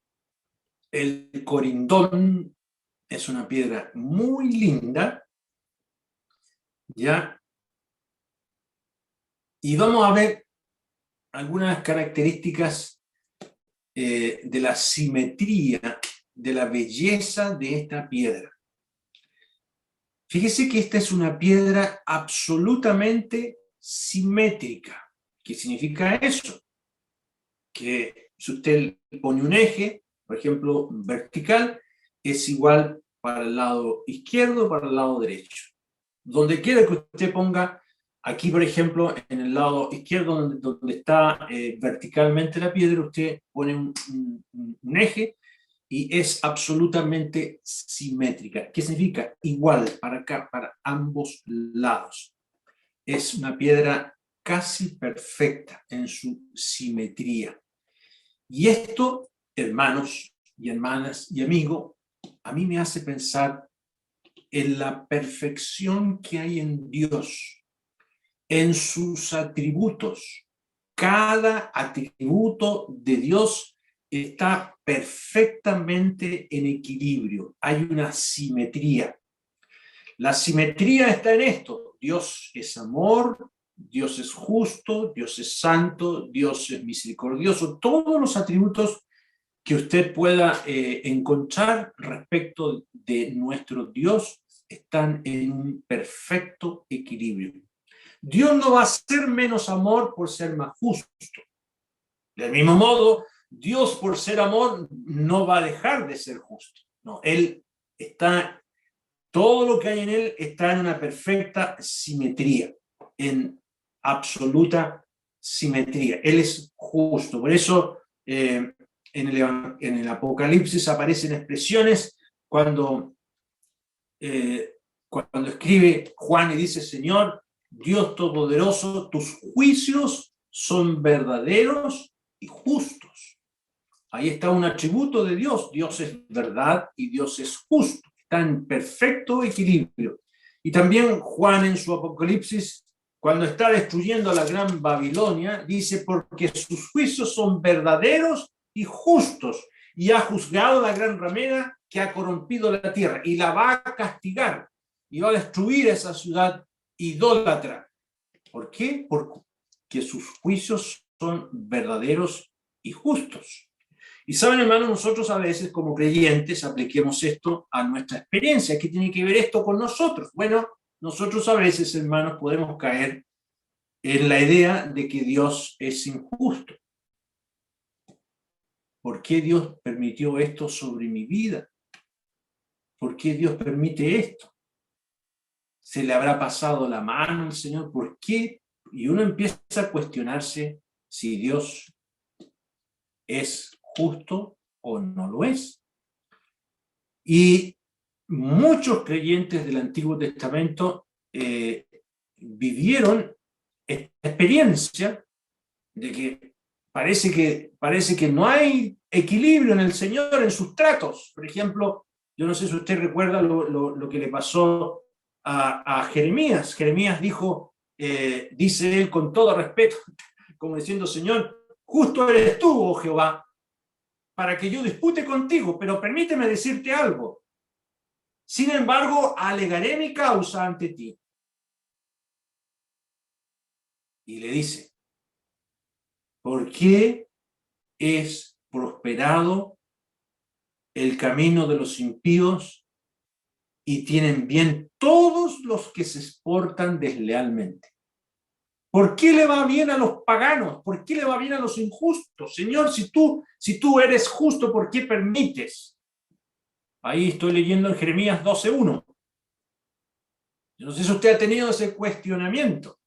El corindón es una piedra muy linda, ¿ya? Y vamos a ver algunas características de la simetría, de la belleza de esta piedra. Fíjese que esta es una piedra absolutamente simétrica. ¿Qué significa eso? Que si usted pone un eje, por ejemplo, vertical, es igual para el lado izquierdo, para el lado derecho. Donde quiera que usted ponga, aquí por ejemplo, en el lado izquierdo, donde está verticalmente la piedra, usted pone un eje y es absolutamente simétrica. ¿Qué significa? Igual para acá, para ambos lados. Es una piedra casi perfecta en su simetría. Y esto, hermanos y hermanas y amigos, a mí me hace pensar en la perfección que hay en Dios, en sus atributos. Cada atributo de Dios está perfectamente en equilibrio. Hay una simetría. La simetría está en esto. Dios es amor, Dios es justo, Dios es santo, Dios es misericordioso. Todos los atributos que usted pueda encontrar respecto de nuestro Dios están en un perfecto equilibrio. Dios no va a ser menos amor por ser más justo. Del mismo modo, Dios por ser amor no va a dejar de ser justo. No, Él está, todo lo que hay en Él está en una perfecta simetría, en absoluta simetría. Él es justo. Por eso en el Apocalipsis aparecen expresiones cuando escribe Juan y dice, Señor, Dios Todopoderoso, tus juicios son verdaderos y justos. Ahí está un atributo de Dios. Dios es verdad y Dios es justo. Está en perfecto equilibrio. Y también Juan en su Apocalipsis, cuando está destruyendo a la gran Babilonia, dice, porque sus juicios son verdaderos y justos, y ha juzgado a la gran ramera que ha corrompido la tierra, y la va a castigar, y va a destruir esa ciudad idólatra. ¿Por qué? Porque sus juicios son verdaderos y justos. Y saben, hermanos, nosotros a veces como creyentes apliquemos esto a nuestra experiencia. ¿Qué tiene que ver esto con nosotros? Bueno, nosotros a veces, hermanos, podemos caer en la idea de que Dios es injusto. ¿Por qué Dios permitió esto sobre mi vida? ¿Por qué Dios permite esto? ¿Se le habrá pasado la mano al Señor? ¿Por qué? Y uno empieza a cuestionarse si Dios es justo o no lo es. Y muchos creyentes del Antiguo Testamento vivieron esta experiencia de que parece que no hay equilibrio en el Señor, en sus tratos. Por ejemplo, yo no sé si usted recuerda lo que le pasó a Jeremías. Jeremías dijo, dice él con todo respeto, como diciendo, Señor, justo eres tú, oh Jehová, para que yo dispute contigo, pero permíteme decirte algo. Sin embargo, alegaré mi causa ante ti. Y le dice, ¿por qué es prosperado el camino de los impíos y tienen bien todos los que se exportan deslealmente? ¿Por qué le va bien a los paganos? ¿Por qué le va bien a los injustos? Señor, si tú eres justo, ¿por qué permites? Ahí estoy leyendo en Jeremías 12:1. Yo no sé si usted ha tenido ese cuestionamiento.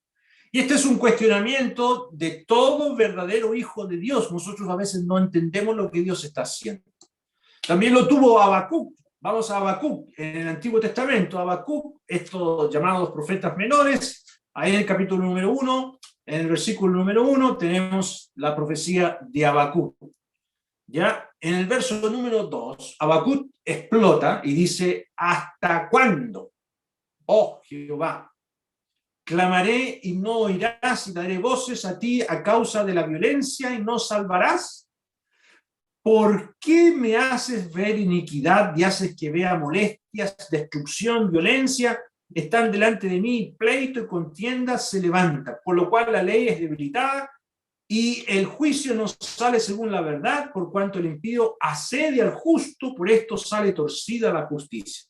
Y este es un cuestionamiento de todo verdadero hijo de Dios. Nosotros a veces no entendemos lo que Dios está haciendo. También lo tuvo Habacuc. Vamos a Habacuc, en el Antiguo Testamento. Habacuc, estos llamados profetas menores, ahí en el capítulo número 1, en el versículo número 1, tenemos la profecía de Habacuc. Ya, en el verso número 2, Habacuc explota y dice, ¿hasta cuándo, oh Jehová? Clamaré y no oirás, y daré voces a ti a causa de la violencia y no salvarás. ¿Por qué me haces ver iniquidad y haces que vea molestias, destrucción, violencia? Están delante de mí, pleito y contienda se levanta, por lo cual la ley es debilitada y el juicio no sale según la verdad, por cuanto el impío asedia al justo, por esto sale torcida la justicia.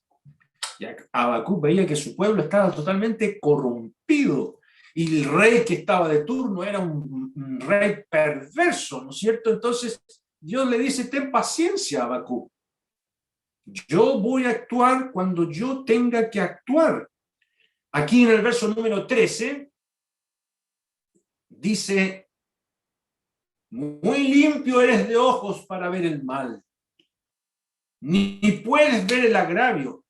Y Habacuc veía que su pueblo estaba totalmente corrompido y el rey que estaba de turno era un rey perverso, ¿no es cierto? Entonces Dios le dice, ten paciencia, Habacuc. Yo voy a actuar cuando yo tenga que actuar. Aquí en el verso número 13 dice, muy limpio eres de ojos para ver el mal, ni puedes ver el agravio.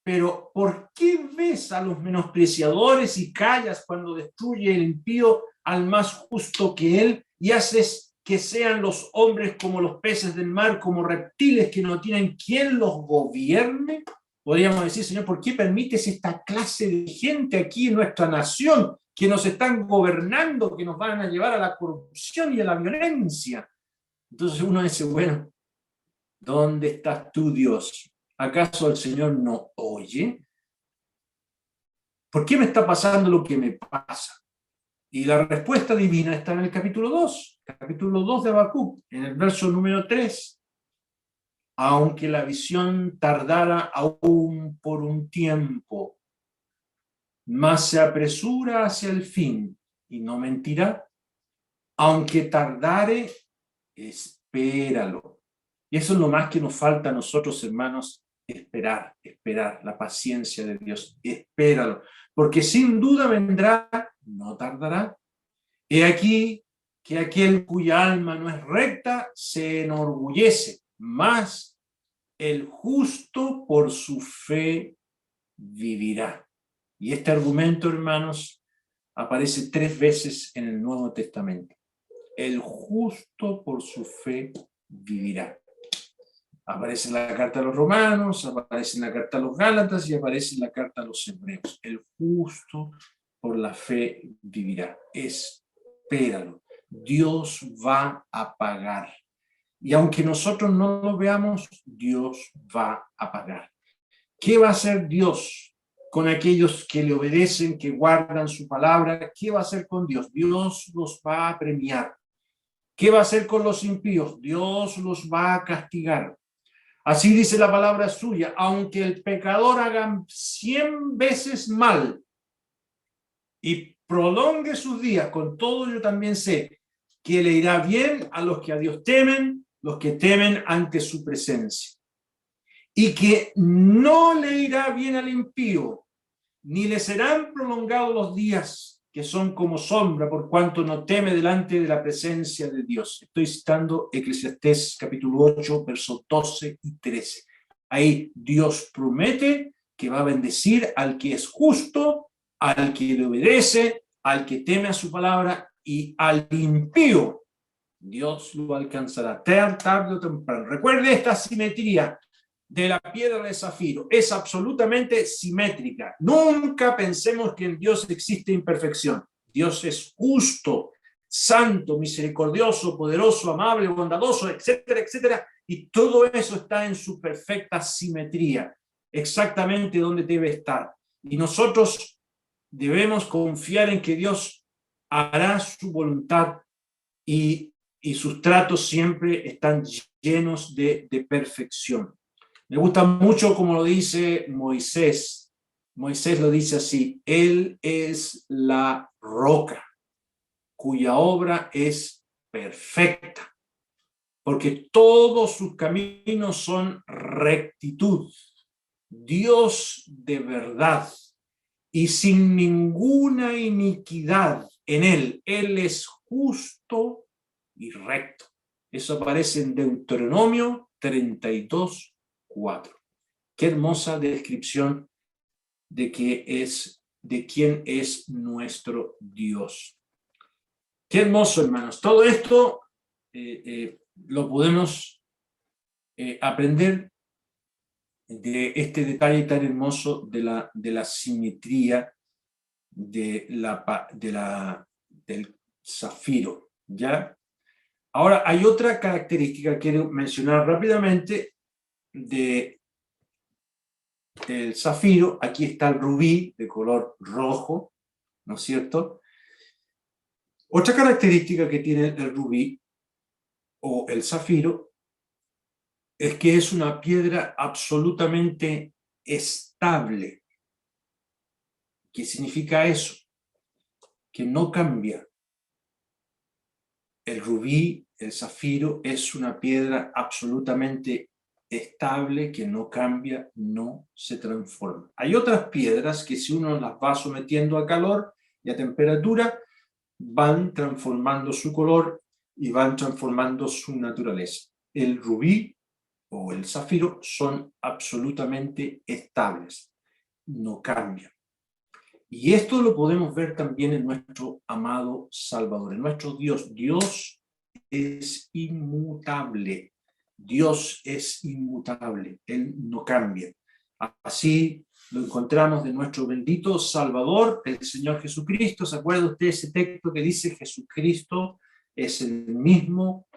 Pero ¿por qué ves a los menospreciadores y callas cuando destruye el impío al más justo que él y haces que sean los hombres como los peces del mar, como reptiles que no tienen quien los gobierne? Podríamos decir, Señor, ¿por qué permites esta clase de gente aquí en nuestra nación que nos están gobernando, que nos van a llevar a la corrupción y a la violencia? Entonces uno dice, bueno, ¿dónde estás tú, Dios? ¿Acaso el Señor no oye? ¿Por qué me está pasando lo que me pasa? Y la respuesta divina está en el capítulo 2 de Habacuc, en el verso número 3. Aunque la visión tardara aún por un tiempo, mas se apresura hacia el fin y no mentirá. Aunque tardare, espéralo. Y eso es lo más que nos falta a nosotros, hermanos, esperar, la paciencia de Dios, espéralo, porque sin duda vendrá, no tardará. He aquí que aquel cuya alma no es recta se enorgullece, mas el justo por su fe vivirá. Y este argumento, hermanos, aparece 3 veces en el Nuevo Testamento. El justo por su fe vivirá. Aparece en la carta a los romanos, aparece en la carta a los gálatas y aparece en la carta a los hebreos. El justo por la fe vivirá. Espéralo. Dios va a pagar. Y aunque nosotros no lo veamos, Dios va a pagar. ¿Qué va a hacer Dios con aquellos que le obedecen, que guardan su palabra? ¿Qué va a hacer con Dios? Dios los va a premiar. ¿Qué va a hacer con los impíos? Dios los va a castigar. Así dice la palabra suya, aunque el pecador haga 100 veces mal y prolongue sus días, con todo yo también sé que le irá bien a los que a Dios temen, los que temen ante su presencia. Y que no le irá bien al impío, ni le serán prolongados los días, que son como sombra, por cuanto no teme delante de la presencia de Dios. Estoy citando Eclesiastés capítulo 8, versos 12 y 13. Ahí Dios promete que va a bendecir al que es justo, al que le obedece, al que teme a su palabra, y al impío Dios lo alcanzará, tarde o temprano. Recuerde esta simetría de la piedra de zafiro, es absolutamente simétrica. Nunca pensemos que en Dios existe imperfección. Dios es justo, santo, misericordioso, poderoso, amable, bondadoso, etcétera, etcétera, y todo eso está en su perfecta simetría, exactamente donde debe estar. Y nosotros debemos confiar en que Dios hará su voluntad, y sus tratos siempre están llenos de perfección. Me gusta mucho como lo dice Moisés. Moisés lo dice así: Él es la roca cuya obra es perfecta, porque todos sus caminos son rectitud. Dios de verdad y sin ninguna iniquidad en él. Él es justo y recto. Eso aparece en Deuteronomio 32:4. Qué hermosa descripción de quién es nuestro Dios. Qué hermoso, hermanos. Todo esto lo podemos aprender de este detalle tan hermoso de la simetría del zafiro, ¿ya? Ahora, hay otra característica que quiero mencionar rápidamente del zafiro. Aquí está el rubí de color rojo, ¿no es cierto? Otra característica que tiene el rubí o el zafiro es que es una piedra absolutamente estable. ¿Qué significa eso? Que no cambia. El rubí, el zafiro, es una piedra absolutamente estable, que no cambia, no se transforma. Hay otras piedras que, si uno las va sometiendo a calor y a temperatura, van transformando su color y van transformando su naturaleza. El rubí o el zafiro son absolutamente estables, no cambian. Y esto lo podemos ver también en nuestro amado Salvador, en nuestro Dios. Dios es inmutable. Dios es inmutable. Él no cambia. Así lo encontramos de nuestro bendito Salvador, el Señor Jesucristo. ¿Se acuerda usted de ese texto que dice: Jesucristo es el mismo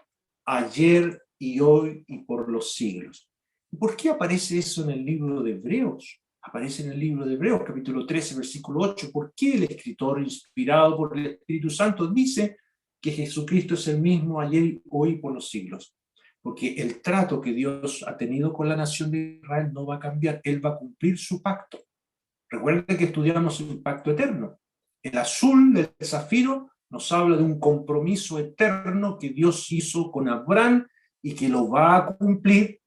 ayer y hoy y por los siglos? ¿Por qué aparece eso en el libro de Hebreos? Aparece en el libro de Hebreos, capítulo 13, versículo 8. ¿Por qué el escritor, inspirado por el Espíritu Santo, dice que Jesucristo es el mismo ayer, hoy y por los siglos? Porque el trato que Dios ha tenido con la nación de Israel no va a cambiar. Él va a cumplir su pacto. Recuerden que estudiamos el pacto eterno. El azul del zafiro nos habla de un compromiso eterno que Dios hizo con Abraham y que lo va a cumplir,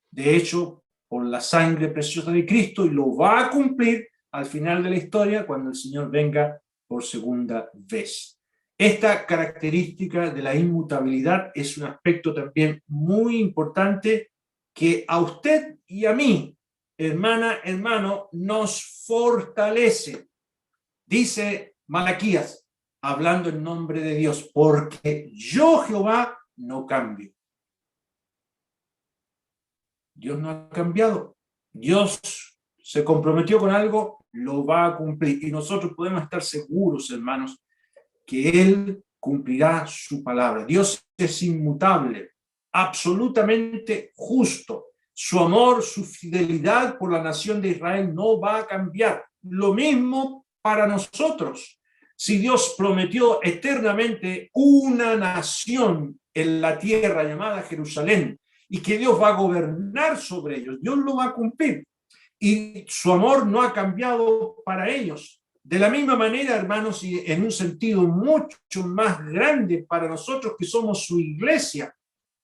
de hecho, por la sangre preciosa de Cristo, y lo va a cumplir al final de la historia cuando el Señor venga por segunda vez. Esta característica de la inmutabilidad es un aspecto también muy importante que a usted y a mí, hermana, hermano, nos fortalece. Dice Malaquías, hablando en nombre de Dios: porque yo, Jehová, no cambio. Dios no ha cambiado. Dios se comprometió con algo, lo va a cumplir. Y nosotros podemos estar seguros, hermanos, que Él cumplirá su palabra. Dios es inmutable, absolutamente justo. Su amor, su fidelidad por la nación de Israel no va a cambiar. Lo mismo para nosotros. Si Dios prometió eternamente una nación en la tierra llamada Jerusalén, y que Dios va a gobernar sobre ellos, Dios lo va a cumplir. Y su amor no ha cambiado para ellos. De la misma manera, hermanos, y en un sentido mucho más grande para nosotros que somos su iglesia,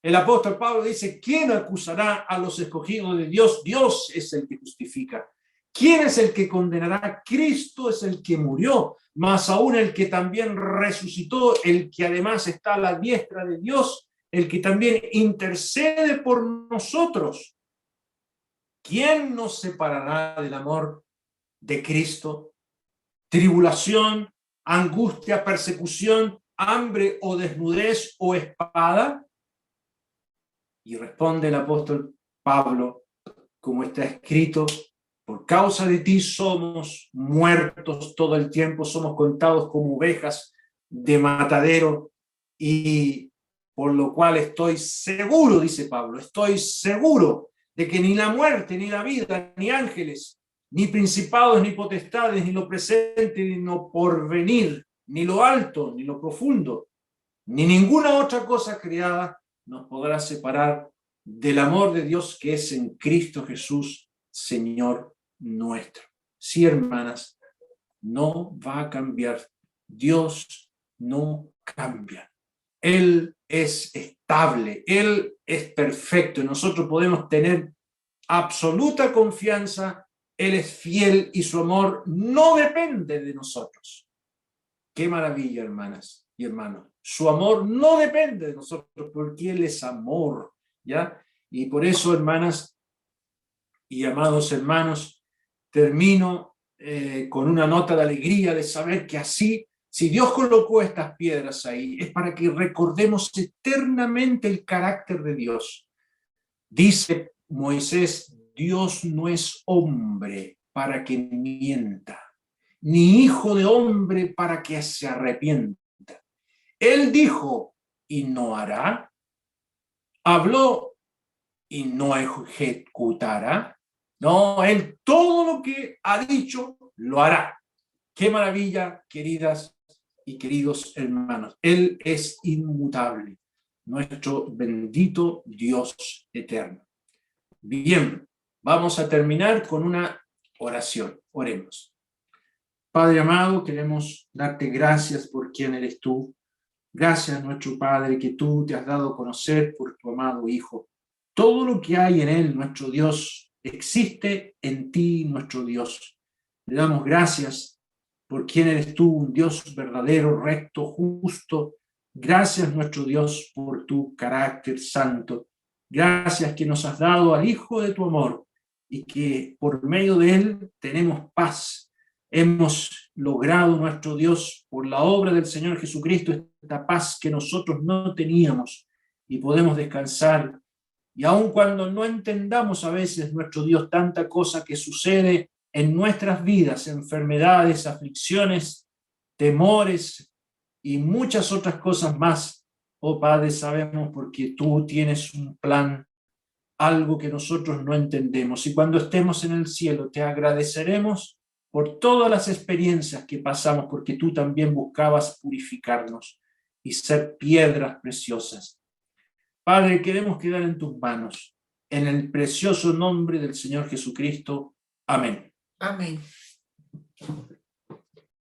el apóstol Pablo dice: ¿quién acusará a los escogidos de Dios? Dios es el que justifica. ¿Quién es el que condenará? Cristo es el que murió, más aún el que también resucitó, el que además está a la diestra de Dios, el que también intercede por nosotros. ¿Quién nos separará del amor de Cristo? Tribulación, angustia, persecución, hambre o desnudez o espada? Y responde el apóstol Pablo, como está escrito, por causa de ti somos muertos todo el tiempo, somos contados como ovejas de matadero, y por lo cual estoy seguro, dice Pablo, estoy seguro de que ni la muerte, ni la vida, ni ángeles, ni principados, ni potestades, ni lo presente, ni lo porvenir, ni lo alto, ni lo profundo, ni ninguna otra cosa creada nos podrá separar del amor de Dios que es en Cristo Jesús, Señor nuestro. Sí, hermanas, no va a cambiar. Dios no cambia. Él es estable, Él es perfecto y nosotros podemos tener absoluta confianza. Él es fiel y su amor no depende de nosotros. Qué maravilla, hermanas y hermanos. Su amor no depende de nosotros porque Él es amor, ¿ya? Y por eso, hermanas y amados hermanos, termino con una nota de alegría de saber que así, si Dios colocó estas piedras ahí, es para que recordemos eternamente el carácter de Dios. Dice Moisés, Dios no es hombre para que mienta, ni hijo de hombre para que se arrepienta. Él dijo y no hará, habló y no ejecutará. No, Él todo lo que ha dicho lo hará. Qué maravilla, queridas y queridos hermanos. Él es inmutable, nuestro bendito Dios eterno. Bien, vamos a terminar con una oración. Oremos. Padre amado, queremos darte gracias por quien eres tú. Gracias, nuestro Padre, que tú te has dado a conocer por tu amado Hijo. Todo lo que hay en Él, nuestro Dios, existe en ti, nuestro Dios. Le damos gracias por quien eres tú, un Dios verdadero, recto, justo. Gracias, nuestro Dios, por tu carácter santo. Gracias que nos has dado al Hijo de tu amor y que por medio de Él tenemos paz. Hemos logrado, nuestro Dios, por la obra del Señor Jesucristo, esta paz que nosotros no teníamos y podemos descansar. Y aun cuando no entendamos a veces, nuestro Dios, tanta cosa que sucede en nuestras vidas, enfermedades, aflicciones, temores y muchas otras cosas más, oh Padre, sabemos porque tú tienes un plan, algo que nosotros no entendemos. Y cuando estemos en el cielo, te agradeceremos por todas las experiencias que pasamos, porque tú también buscabas purificarnos y ser piedras preciosas. Padre, queremos quedar en tus manos, en el precioso nombre del Señor Jesucristo. Amén. Amén.